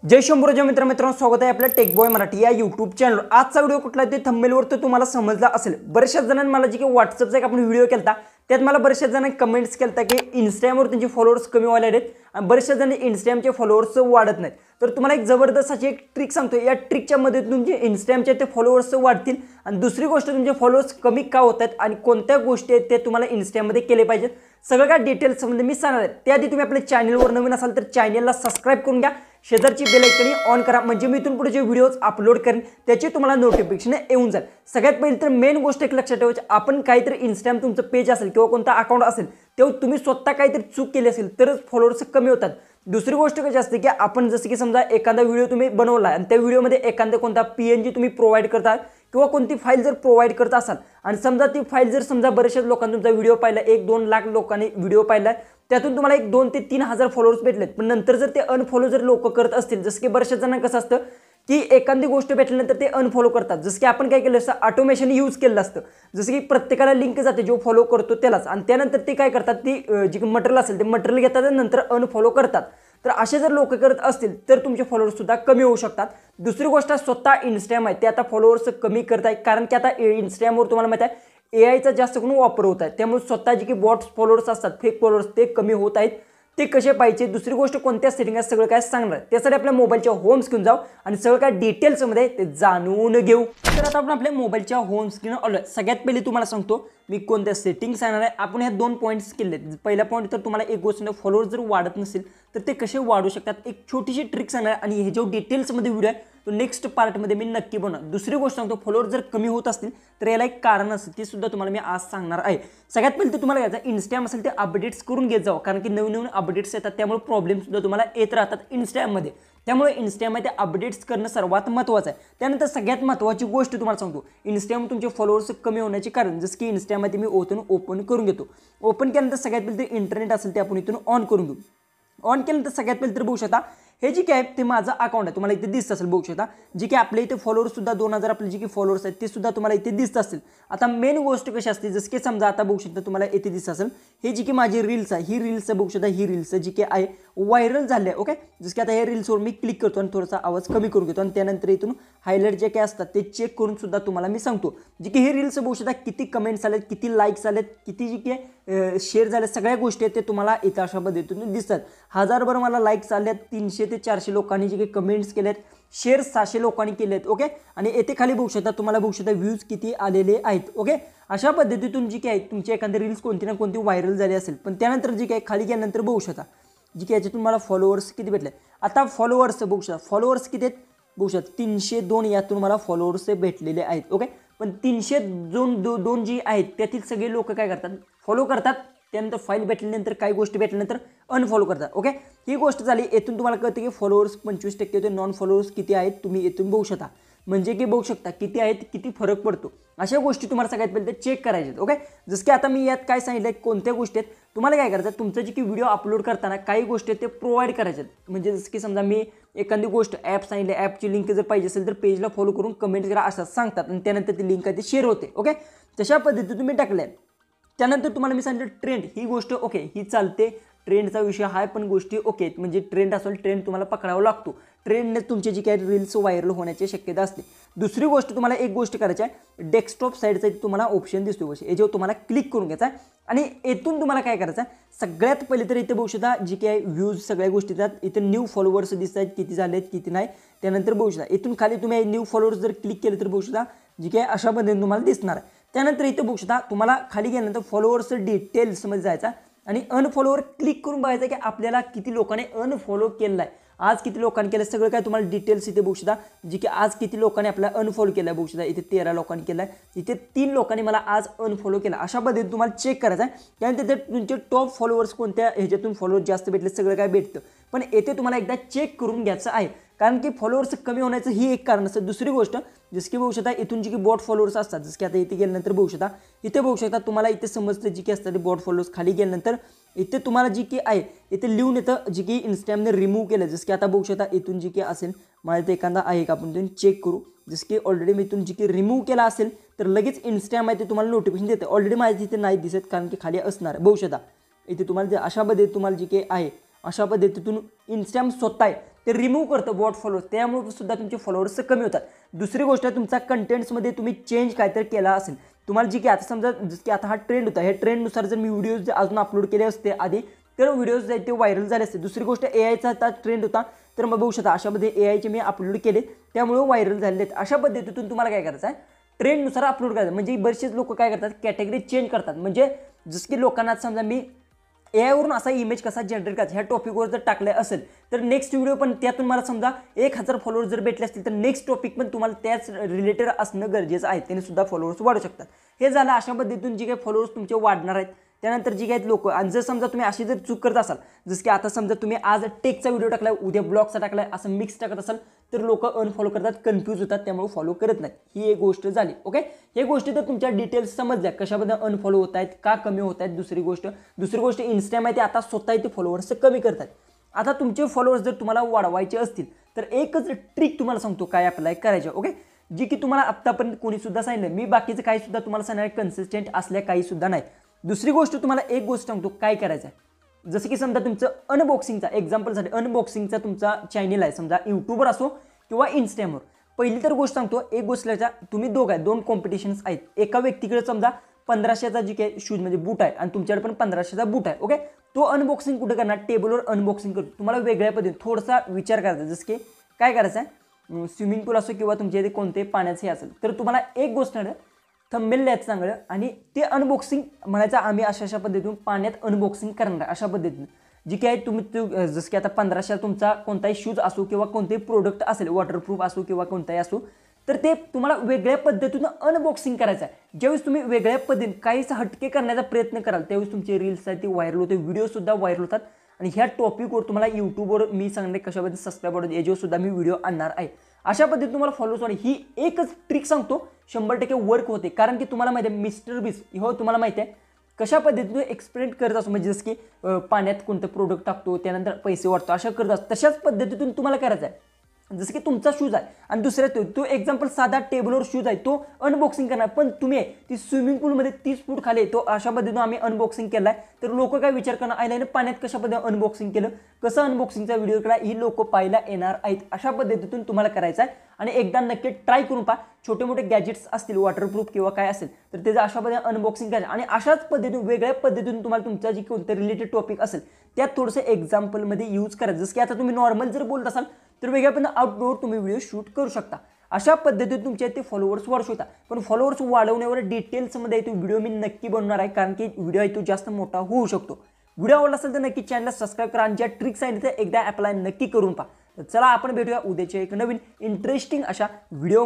जय शंभूराजा मित्रांनो स्वागत आहे आपल्या टेक बॉय मराठी या यूट्यूब चॅनल। आजचा व्हिडिओ कुठला ते थंबनेलवर तर तुम्हाला समजला असेल। बरेचशा जणांनी मला जे की व्हॉट्सअपचा एक आपण व्हिडिओ केलता त्यात मला बरेचशा जणांनी कमेंट्स केलता की इंस्टाग्रामवर त्यांचे फॉलोअर्स कमी व्हायला आहेत आणि बरेचशा जणांनी इंस्टाग्रामचे फॉलोअर्स वाढत नाहीत। तर तुम्हाला एक जबरदस्त अशी एक ट्रिक सांगतो, या ट्रिकच्या मदतीने तुमचे इंस्टाग्रामचे ते फॉलोअर्स वाढतील आणि दुसरी गोष्ट तुमचे फॉलोअर्स कमी का होत आहेत आणि कोणत्या गोष्टी आहेत ते तुम्हाला इंस्टाग्राममध्ये केले पाहिजेत, सगळं काय डिटेल्स मध्ये मी सांगणार आहे। त्याआधी तुम्ही आपल्या चॅनलवर नवीन असाल तर चॅनलला सबस्क्राइब करून घ्या, शेजारची बेल आयकन ऑन करा, म्हणजे मी इथून पुढे जे व्हिडिओज अपलोड करेन त्याची तुम्हाला नोटिफिकेशन येऊन जाईल। सगळ्यात पहिली तर मेन गोष्ट एक लक्षात ठेवायची, आपण काहीतरी इंस्टाग्राम तुमचं पेज असेल किंवा कोणता अकाउंट असेल तेव्हा तुम्ही स्वतः काहीतरी चूक केली असेल तरच फॉलोअर्स कमी होतात। दुसरी गोष्ट कशी असते की आपण जसं की समजा एखादा व्हिडिओ तुम्ही बनवला आणि त्या व्हिडिओमध्ये एखादा कोणता PNG तुम्ही प्रोव्हाइड करता किंवा कोणती फाईल जर प्रोव्हाइड करत असाल आणि समजा ती फाईल जर समजा बरेचशा लोकांनी तुमचा व्हिडिओ पाहिला, 1-2 लाख लोकांनी व्हिडिओ पाहिला, त्यातून तुम्हाला 1-2 ते 3 हजार फॉलोअर्स भेटलेत, पण नंतर जर ते अनफॉलो जर लोक करत असतील, जसं की बरेचशा जणांना कसं असतं की एखादी गोष्ट भेटल्यानंतर ते अनफॉलो करतात, जसं की आपण काय केलं असतं ऑटोमेशन यूज केलं असतं, जसं की प्रत्येकाला लिंक जाते जो फॉलो करतो त्यालाच, आणि त्यानंतर ते काय करतात, ती जी मटेरियल असेल ते मटेरियल घेतात आणि नंतर अनफॉलो करतात। तर असे जर लोक करत असतील तर तुमचे फॉलोअर्स सुद्धा कमी होऊ शकतात। दुसरी गोष्ट स्वतः इंस्टाग्राम आहे ते आता फॉलोअर्स कमी करत आहे, कारण की आता इंस्टाग्रामवर तुम्हाला माहिती आहे AI चा जास्त करून वापर होत आहे, त्यामुळे स्वतः जे की बॉट्स फॉलोअर्स असतात, फेक फॉलोअर्स, ते कमी होत आहेत। ते कसे पाहिजे, दुसरी गोष्ट कोणत्या सेटिंग आहे सगळं काय सांगणार, त्यासाठी आपल्या मोबाईलच्या होम स्क्रीन जाऊ आणि सगळं काय डिटेल्समध्ये ते जाणून घेऊ। तर आता आपण आपल्या मोबाईलच्या होम स्क्रीन आलो। सगळ्यात पहिले तुम्हाला सांगतो मी कोणत्या सेटिंग सांगणार आहे। आपण ह्या 2 पॉईंट्स केले। पहिला पॉईंट तर तुम्हाला एक गोष्ट, फॉलोअर्स जर वाढत नसेल तर ते कसे वाढू शकतात, एक छोटीशी ट्रिक सांगणार आणि हे जो डिटेल्समध्ये व्हिडिओ आहे तो नेक्स्ट पार्टमध्ये मी नक्की बनवणार। दुसरी गोष्ट सांगतो, फॉलोअर जर कमी होत असतील तर याला एक कारण असेल, ते सुद्धा तुम्हाला मी आज सांगणार आहे। सगळ्यात पहिले तर तुम्हाला घ्यायचं इंस्टाग्राम असेल ते अपडेट्स करून घेत जावं, कारण की नवीन अपडेट्स येतात त्यामुळे प्रॉब्लेम सुद्धा तुम्हाला येत राहतात इंस्टाग्राममध्ये, त्यामुळे इंस्टाग्राममध्ये अपडेट्स करणं सर्वात महत्त्वाचं आहे। त्यानंतर सगळ्यात महत्त्वाची गोष्ट तुम्हाला सांगतो, इंस्टाग्राम तुमचे फॉलोअर्स कमी होण्याचे कारण, जसं की इंस्टाग्राममध्ये मी ओपन करून घेतो। ओपन केल्यानंतर सगळ्यात पहिले ते इंटरनेट असेल ते आपण इथून ऑन करून घेऊ। ऑन केल्यानंतर सगळ्यात पहिले तर बघू शकता हे जे काय ते माझं अकाउंट आहे, तुम्हाला इथे दिसत असेल, बघू शकता जे की आपल्या इथे फॉलोअर्स सुद्धा 2000 आपले जे की फॉलोअर्स आहेत ते सुद्धा तुम्हाला इथे दिसत असेल। आता मेन गोष्ट कशी असते, जसं की समजा आता बघू शकता तुम्हाला इथे दिसत असेल हे जी की माझी रील्स आहे, ही रील्स बघू शकता, ही रील्स जी की आहे व्हायरल झाली आहे। ओके, जसं की आता या रील्सवर मी क्लिक करतो आणि थोडासा आवाज कमी करून घेतो आणि त्यानंतर इथून हायलाइट जे काय असतात ते चेक करून सुद्धा तुम्हाला मी सांगतो, जी की ही रील्स बघू शकता किती कमेंट्स आलेत, किती लाईक्स आलेत, किती जी की शेअर झाले, सगळ्या गोष्टी आहेत ते तुम्हाला इथं अशा पद्धतीने दिसतात। हजारभर मला लाईक्स आल्यात, 300 ते 400 लोकांनी जे काही कमेंट्स केलेत, शेअर 600 लोकांनी केलेत। ओके, आणि येथे खाली बघू शकता तुम्हाला, बघू शकता व्ह्यूज किती आलेले आहेत। ओके, अशा पद्धतीतून जी काही तुमची एखादी रील्स कोणती ना कोणती व्हायरल झाली असेल, पण त्यानंतर जी काही खाली गेल्यानंतर बघू शकता जी की याच्यातून मला फॉलोअर्स किती भेटले। आता फॉलोअर्स बघू शकता, फॉलोअर्स किती आहेत बघू शकता, 302 यातून मला फॉलोअर्स भेटलेले आहेत। ओके, पण 302 जी आहेत त्यातील सगळे लोक काय करतात, फॉलो करतात, त्यानंतर फाईल भेटल्यानंतर काही गोष्टी भेटल्यानंतर अनफॉलो करतात। ओके, ही गोष्ट झाली। येथून तुम्हाला कळतं की फॉलोअर्स 25% होते, नॉन फॉलोअर्स किती आहेत तुम्ही येथून बघू शकता, म्हणजे की बघू शकता किती आहेत, किती फरक पडतो। अशा गोष्टी तुम्हाला सगळ्यात पहिले चेक करायच्यात। ओके, जसं की आता मी यात काय सांगितलं, कोणत्या गोष्टी आहेत तुम्हाला काय करायचं, तुमचं जे की व्हिडिओ अपलोड करताना काही गोष्टी ते प्रोव्हाइड करायच्यात, म्हणजे जसं की समजा मी एखादी गोष्ट ॲप सांगितली, ॲपची लिंक जर पाहिजे असेल तर पेजला फॉलो करून कमेंट करा असं सांगतात आणि त्यानंतर ती लिंक आहे ती शेअर होते। ओके, तशा पद्धतीने तुम्ही टाकले। त्यानंतर तुम्हाला मी सांगितलं ट्रेंड, ही गोष्ट ओके ही चालते, ट्रेंडचा विषय आहे, पण गोष्टी ओके, म्हणजे ट्रेंड असेल ट्रेंड तुम्हाला पकडावा लागतो, ट्रेंडने तुमचे जी काही रील्स व्हायरल होण्याची शक्यता असते। दुसरी गोष्ट तुम्हाला एक गोष्ट करायची आहे, डेस्कटॉप साईडचा तुम्हाला ऑप्शन दिसतो बस, याच्यावर तुम्हाला क्लिक करून घ्यायचा आहे आणि येथून तुम्हाला काय करायचं आहे, सगळ्यात पहिले तर इथे बघू शकता जी काही व्ह्यूज सगळ्या गोष्टी येतात, इथे न्यू फॉलोअर्स दिसत आहेत किती झाले आहेत किती नाही, त्यानंतर बघू शकता इथून खाली तुम्ही न्यू फॉलोअर्स जर क्लिक केले तर बघू शकता जी काही अशा पद्धतीने तुम्हाला दिसणार आहे। त्यानंतर इथे बघू शकता तुम्हाला खाली गेल्यानंतर फॉलोअर्स डिटेल्समध्ये जायचा आणि अनफॉलोवर क्लिक करून बघायचं की आपल्याला किती लोकांनी अनफॉलो केलं आहे, आज किती लोकांनी केलं, सगळं काय तुम्हाला डिटेल्स इथे बघू शकता, जी की आज किती लोकांनी आपल्याला अनफॉलो केलं आहे बघू शकता, इथे 13 लोकांनी केलं आहे, इथे 3 लोकांनी मला आज अनफॉलो केला। अशा पद्धतीने तुम्हाला चेक करायचं आहे। त्यानंतर तुमचे टॉप फॉलोअर्स कोणत्या ह्याच्यातून फॉलोअर्स जास्त भेटले सगळं काय भेटतं, पण येथे तुम्हाला एकदा चेक करून घ्यायचं आहे, कारण की फॉलोअर्स कमी होण्याचं ही एक कारण असतं। दुसरी गोष्ट जसं की बघू शकता इथून जी की बॉट फॉलोअर्स असतात, जसं की आता इथे गेल्यानंतर बघू शकता, इथे बघू शकता तुम्हाला इथे समजतं जी की असतात बॉट फॉलोअर्स, खाली गेल्यानंतर इथे तुम्हाला जी की आहे इथे लिहून येतं जी की इंस्टाग्रामने रिमूव्ह केलं, जसं की आता बघू शकता इथून जी की असेल माझ्या इथे एखादा आहे का आपण इथून चेक करू, जसं की ऑलरेडी मी इथून जी की रिमूव्ह केला असेल तर लगेच इंस्टाग्राम आहे ते तुम्हाला नोटिफिकेशन देते। ऑलरेडी माझ्या तिथे नाही दिसत कारण की खाली असणार, बघू शकता इथे तुम्हाला अशा पद्धतीने तुम्हाला जी की आहे अशा पद्धतीतून इंस्टाग्राम स्वतः आहे ते रिमूव्ह करतं बॉट फॉलोअर्स, त्यामुळे सुद्धा तुमचे फॉलोअर्स कमी होतात. दुसरी गोष्ट तुमचा कंटेंट्समध्ये तुम्ही चेंज काहीतरी केला असेल, तुम्हाला जी की आता समजा जसं की आता हा ट्रेंड होता, हे ट्रेंडनुसार जर मी व्हिडिओज अजून अपलोड केले असते आधी तर व्हिडिओज आहेत ते व्हायरल झाले असते. दुसरी गोष्ट एआयचा आता ट्रेंड होता, तर मग बघू शकता अशामध्ये एआयचे मी अपलोड केले त्यामुळे व्हायरल झालेले आहेत. अशा पद्धतीतून तुम्हाला काय करायचं आहे, ट्रेंडनुसार अपलोड करायचं. म्हणजे बरेचसेच लोक काय करतात, कॅटेगरी चेंज करतात. म्हणजे जसं की लोकांना समजा मी एआयवरून असा इमेज कसा जनरेट करायचा ह्या टॉपिकवर जर टाकले असेल तर नेक्स्ट व्हिडिओ पण त्यातून मला समजा 1000 फॉलोअर्स जर भेटले असतील तर नेक्स्ट टॉपिक पण तुम्हाला त्याच रिलेटेड असणं गरजेचं आहे, त्याने सुद्धा फॉलोअर्स वाढू शकतात. हे झालं अशा पद्धतीतून जी काही फॉलोअर्स तुमचे वाढणार आहेत. त्यानंतर जी काही लोक, आणि जर समजा तुम्ही अशी जर चूक करत असाल, जसं की आता समजा तुम्ही आज टेकचा व्हिडिओ टाकलाय उद्या ब्लॉगचा टाकलाय असं मिक्स टाकत असाल तर लोक अनफॉलो करतात, कन्फ्यूज होतात, त्यामुळे फॉलो करत नाहीत. ही एक गोष्ट झाली. ओके, हे गोष्टी तर तुमच्या डिटेल्स समजल्या कशाबद्दल अनफॉलो होत आहेत, का कमी होत आहेत. दुसरी गोष्ट इंस्टाग्राम आहे ते आता स्वतः ते फॉलोअर्स कमी करतात. आता तुमचे फॉलोअर्स जर तुम्हाला वाढवायचे असतील तर एकच ट्रिक तुम्हाला सांगतो काय अप्लाय करायचे. ओके, जी की तुम्हाला आत्तापर्यंत कोणी सुद्धा सांगितलं, मी बाकीचं काही सुद्धा तुम्हाला सांगणार कन्सिस्टंट असल्या काही सुद्धा नाही. दुसरी गोष्ट तुम्हाला एक गोष्ट सांगतो काय करायचं आहे. जसं की समजा तुमचं अनबॉक्सिंगचा एक्झाम्पलसाठी अनबॉक्सिंगचा तुमचा चॅनल आहे, समजा यूट्यूबवर असो किंवा इंस्टाग्रामवर. पहिली तर गोष्ट सांगतो, एक गोष्ट तुम्ही दोन कॉम्पिटिशन्स आहेत. एका व्यक्तीकडे समजा 1500चा जी काही शूज म्हणजे बूट आहे आणि तुमच्याकडे पण 1500चा बूट आहे. ओके, तो अनबॉक्सिंग कुठे करणार, टेबलवर अनबॉक्सिंग करतो. तुम्हाला वेगळ्या पद्धतीने थोडासा विचार करायचा. जसं की काय करायचं आहे, स्विमिंग पूल असो किंवा तुमच्या इथे कोणते पाण्याचे असेल तर तुम्हाला एक गोष्ट थंबनेल लिहायचं चांगलं आणि ते अनबॉक्सिंग म्हणायचं आम्ही अशा पद्धतीतून पाण्यात अनबॉक्सिंग करणार अशा पद्धतीने. जी काय तुम्ही जसं की आता 1500 तुमचा कोणताही शूज असो किंवा कोणतेही प्रोडक्ट असेल, वॉटरप्रूफ असो किंवा कोणताही असो, तर ते तुम्हाला वेगळ्या पद्धतीनं अनबॉक्सिंग करायचं आहे. ज्यावेळेस तुम्ही वेगळ्या पद्धतीने काहीच हटके करण्याचा प्रयत्न कराल त्यावेळेस तुमचे रील्स आहेत ते व्हायरल होते, व्हिडिओसुद्धा व्हायरल होतात. आणि ह्या टॉपिकवर तुम्हाला यूट्यूबवर मी सांगणे कशाबद्दल सबस्क्राईब होतं याच्यावर सुद्धा मी व्हिडिओ आणणार आहे. अशा पद्धतीने तुम्हाला फॉलोअर्स वाढेल. ही एकच ट्रिक सांगतो 100% वर्क होते. कारण की तुम्हाला माहिती आहे मिस्टर बीस्ट हो तुम्हाला माहिती आहे कशा पद्धतीने एक्सपेरिमेंट करत असतो. म्हणजे जसं की पाण्यात कोणतं प्रोडक्ट टाकतो त्यानंतर पैसे वाटतो अशा करत असतो. तशाच पद्धतीतून तुम्हाला करायचं आहे. जसं की तुमचा शूज आहे आणि दुसऱ्या तो एक्झाम्पल साधा टेबलवर शूज आहे तो अनबॉक्सिंग करणार, पण तुम्ही ती स्विमिंग पूलमध्ये 30 फूट खाली तो अशा पद्धतीने आम्ही अनबॉक्सिंग केला आहे. तर लोक काय विचार करणार आयलाने पाण्यात कशा पद्धतीने अनबॉक्सिंग केलं, कसं अनबॉक्सिंगचा व्हिडिओ करा ही लोक पाहायला येणार आहेत. अशा पद्धतीतून तुम्हाला करायचं आहे आणि एकदा नक्की ट्राय करून पहा. छोटे मोठे गॅजेट्स असतील वॉटरप्रूफ किंवा काय असेल तर त्याचं अशा पद्धतीने अनबॉक्सिंग करायचं आणि अशाच पद्धतीने वेगळ्या पद्धतीने तुम्हाला तुमचा जी कोणतं रिलेटेड टॉपिक असेल त्यात थोडंसं एक्झाम्पलमध्ये यूज करायचं. जसं की आता तुम्ही नॉर्मल जर बोलत असाल तर वेगळ्या पद्धतीने आउटडोअर तुम्ही व्हिडिओ शूट करू शकता. अशा पद्धतीने तुमच्या ते फॉलोअर्स वाढू शकता. पण फॉलोअर्स वाढवण्यावर डिटेल्समध्ये तो व्हिडिओ मी नक्की बनवणार आहे, कारण की व्हिडिओ आहे तो जास्त मोठा होऊ शकतो. व्हिडिओ आवडला असेल तर नक्की चॅनलला सबस्क्राईब करा आणि ज्या ट्रिक्स आहेत त्या एकदा अप्लाय नक्की करून पहा. तर चला आपण भेटूया उद्याच्या एक नवीन इंटरेस्टिंग अशा व्हिडिओ.